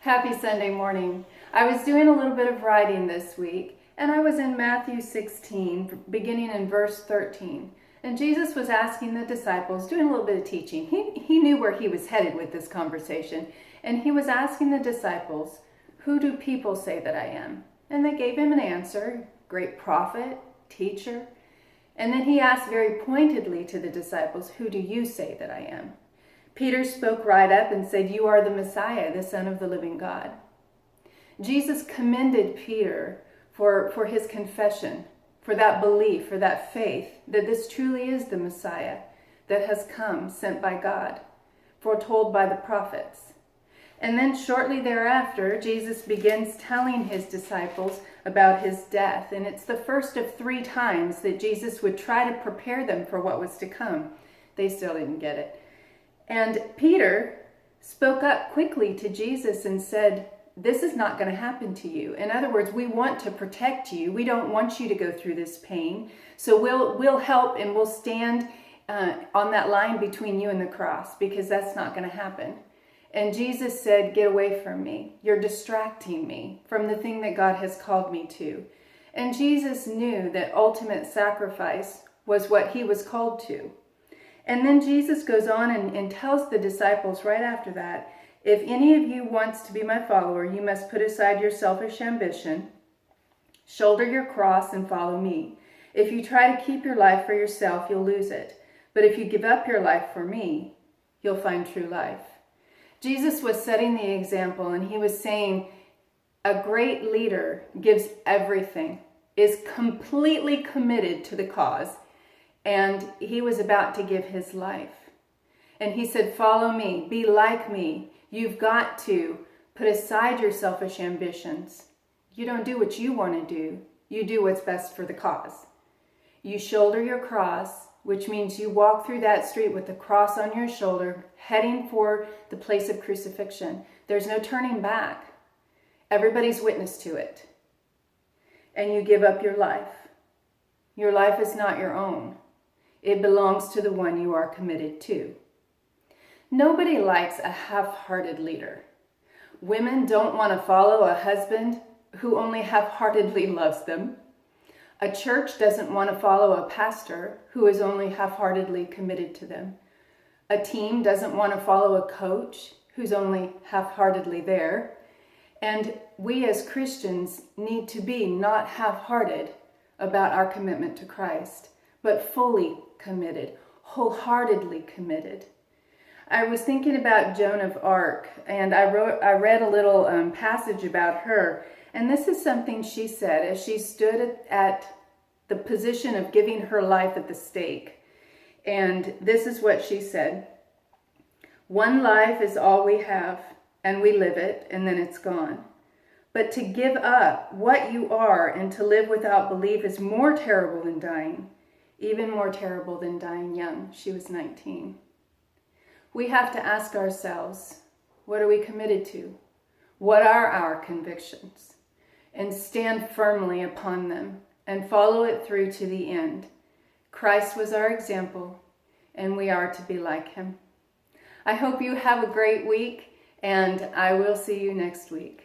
Happy Sunday morning. I was doing a little bit of writing this week, and I was in Matthew 16, beginning in verse 13. And Jesus was asking the disciples, doing a little bit of teaching. He knew where he was headed with this conversation. And he was asking the disciples, who do people say that I am? And they gave him an answer, great prophet, teacher. And then he asked very pointedly to the disciples, who do you say that I am? Peter spoke right up and said, you are the Messiah, the Son of the living God. Jesus commended Peter for his confession, for that belief, for that faith, that this truly is the Messiah that has come, sent by God, foretold by the prophets. And then shortly thereafter, Jesus begins telling his disciples about his death. And it's the first of 3 times that Jesus would try to prepare them for what was to come. They still didn't get it. And Peter spoke up quickly to Jesus and said, this is not going to happen to you. In other words, we want to protect you. We don't want you to go through this pain. So we'll help and we'll stand on that line between you and the cross, because that's not going to happen. And Jesus said, get away from me. You're distracting me from the thing that God has called me to. And Jesus knew that ultimate sacrifice was what he was called to. And then Jesus goes on and tells the disciples right after that, if any of you wants to be my follower, you must put aside your selfish ambition, shoulder your cross, and follow me. If you try to keep your life for yourself, you'll lose it. But if you give up your life for me, you'll find true life. Jesus was setting the example, and he was saying, a great leader gives everything, is completely committed to the cause. And he was about to give his life. And he said, follow me, be like me. You've got to put aside your selfish ambitions. You don't do what you want to do. You do what's best for the cause. You shoulder your cross, which means you walk through that street with the cross on your shoulder, heading for the place of crucifixion. There's no turning back. Everybody's witness to it. And you give up your life. Your life is not your own. It belongs to the one you are committed to. Nobody likes a half-hearted leader. Women don't want to follow a husband who only half-heartedly loves them. A church doesn't want to follow a pastor who is only half-heartedly committed to them. A team doesn't want to follow a coach who's only half-heartedly there. And we as Christians need to be not half-hearted about our commitment to Christ, but fully committed, wholeheartedly committed. I was thinking about Joan of Arc, and I read a little passage about her, and this is something she said as she stood at the position of giving her life at the stake. And this is what she said: one life is all we have, and we live it, and then it's gone. But to give up what you are and to live without belief is more terrible than dying. Even more terrible than dying young. She was 19. We have to ask ourselves, what are we committed to? What are our convictions? And stand firmly upon them and follow it through to the end. Christ was our example, and we are to be like him. I hope you have a great week, and I will see you next week.